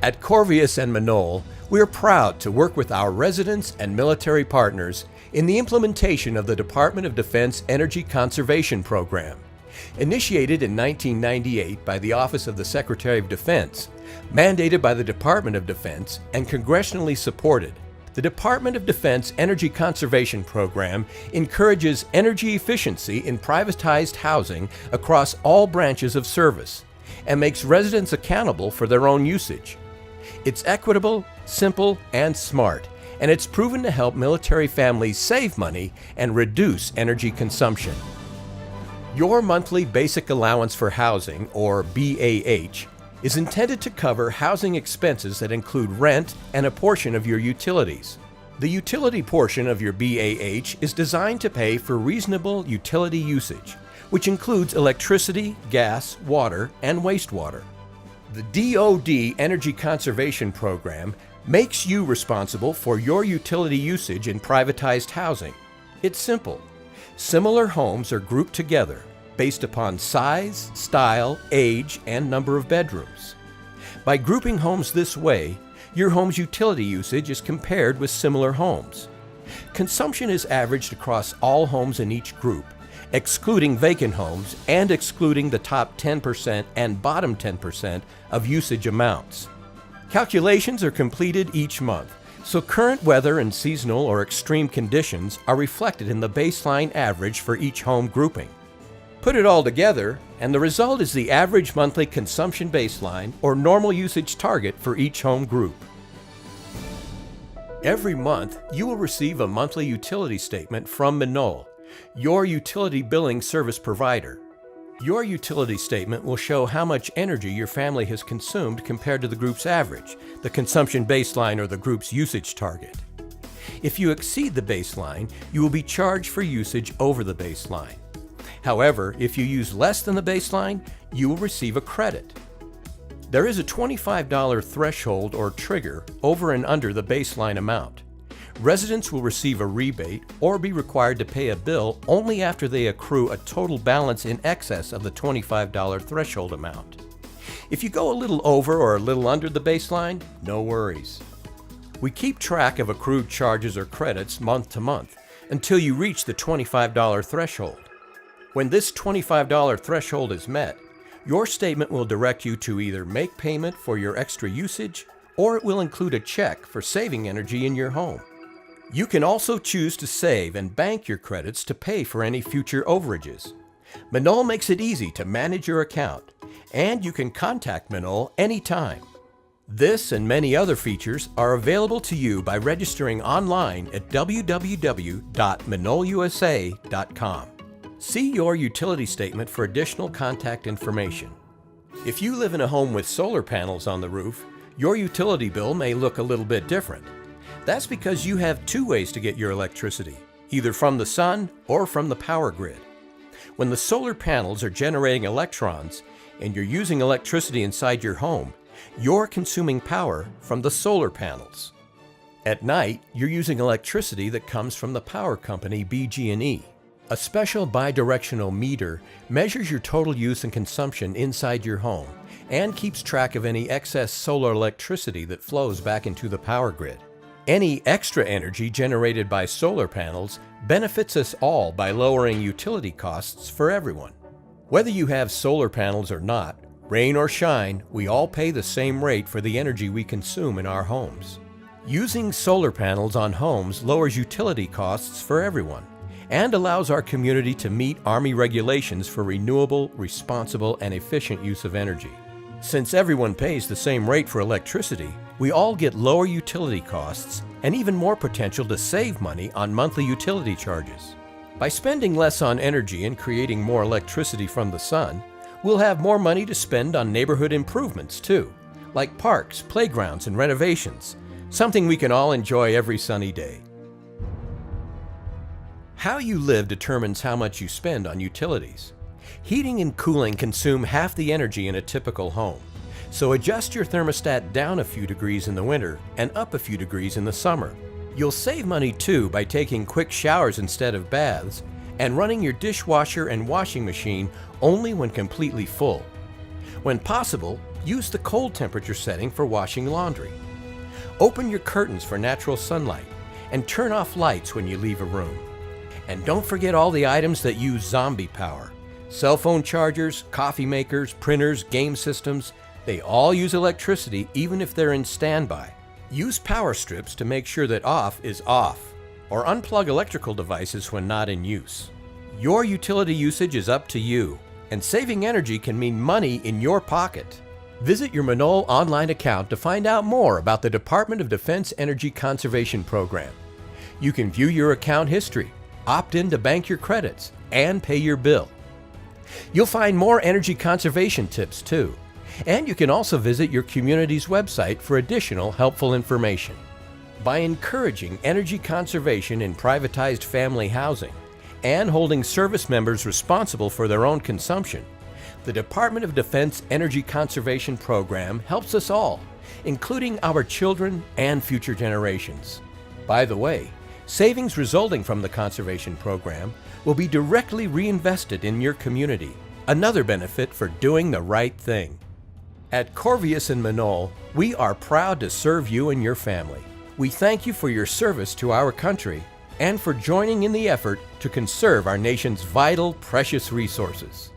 At Corvius and Manol, we are proud to work with our residents and military partners in the implementation of the Department of Defense Energy Conservation Program. Initiated in 1998 by the Office of the Secretary of Defense, mandated by the Department of Defense, and congressionally supported, the Department of Defense Energy Conservation Program encourages energy efficiency in privatized housing across all branches of service and makes residents accountable for their own usage. It's equitable, simple, and smart, and it's proven to help military families save money and reduce energy consumption. Your monthly Basic Allowance for Housing, or BAH, is intended to cover housing expenses that include rent and a portion of your utilities. The utility portion of your BAH is designed to pay for reasonable utility usage, which includes electricity, gas, water, and wastewater. The DoD Energy Conservation Program makes you responsible for your utility usage in privatized housing. It's simple. Similar homes are grouped together based upon size, style, age, and number of bedrooms. By grouping homes this way, your home's utility usage is compared with similar homes. Consumption is averaged across all homes in each group, excluding vacant homes and excluding the top 10% and bottom 10% of usage amounts. Calculations are completed each month, so current weather and seasonal or extreme conditions are reflected in the baseline average for each home grouping. Put it all together, and the result is the average monthly consumption baseline or normal usage target for each home group. Every month, you will receive a monthly utility statement from Manol, your utility billing service provider. Your utility statement will show how much energy your family has consumed compared to the group's average, the consumption baseline, or the group's usage target. If you exceed the baseline, you will be charged for usage over the baseline. However, if you use less than the baseline, you will receive a credit. There is a $25 threshold or trigger over and under the baseline amount. Residents will receive a rebate or be required to pay a bill only after they accrue a total balance in excess of the $25 threshold amount. If you go a little over or a little under the baseline, no worries. We keep track of accrued charges or credits month to month until you reach the $25 threshold. When this $25 threshold is met, your statement will direct you to either make payment for your extra usage or it will include a check for saving energy in your home. You can also choose to save and bank your credits to pay for any future overages. Manol makes it easy to manage your account, and you can contact Manol anytime. This and many other features are available to you by registering online at www.manolusa.com. See your utility statement for additional contact information. If you live in a home with solar panels on the roof, your utility bill may look a little bit different. That's because you have two ways to get your electricity, either from the sun or from the power grid. When the solar panels are generating electrons and you're using electricity inside your home, you're consuming power from the solar panels. At night, you're using electricity that comes from the power company BG&E. A special bidirectional meter measures your total use and consumption inside your home and keeps track of any excess solar electricity that flows back into the power grid. Any extra energy generated by solar panels benefits us all by lowering utility costs for everyone. Whether you have solar panels or not, rain or shine, we all pay the same rate for the energy we consume in our homes. Using solar panels on homes lowers utility costs for everyone and allows our community to meet Army regulations for renewable, responsible, and efficient use of energy. Since everyone pays the same rate for electricity, we all get lower utility costs and even more potential to save money on monthly utility charges. By spending less on energy and creating more electricity from the sun, we'll have more money to spend on neighborhood improvements too, like parks, playgrounds, and renovations, something we can all enjoy every sunny day. How you live determines how much you spend on utilities. Heating and cooling consume half the energy in a typical home, so adjust your thermostat down a few degrees in the winter and up a few degrees in the summer. You'll save money too by taking quick showers instead of baths and running your dishwasher and washing machine only when completely full. When possible, use the cold temperature setting for washing laundry. Open your curtains for natural sunlight and turn off lights when you leave a room. And don't forget all the items that use zombie power. Cell phone chargers, coffee makers, printers, game systems, they all use electricity even if they're in standby. Use power strips to make sure that off is off, or unplug electrical devices when not in use. Your utility usage is up to you, and saving energy can mean money in your pocket. Visit your Manol online account to find out more about the Department of Defense Energy Conservation Program. You can view your account history, opt in to bank your credits, and pay your bill. You'll find more energy conservation tips too, and you can also visit your community's website for additional helpful information. By encouraging energy conservation in privatized family housing and holding service members responsible for their own consumption, the Department of Defense Energy Conservation Program helps us all, including our children and future generations. By the way, savings resulting from the conservation program will be directly reinvested in your community, another benefit for doing the right thing. At Corvius and Manol, we are proud to serve you and your family. We thank you for your service to our country and for joining in the effort to conserve our nation's vital, precious resources.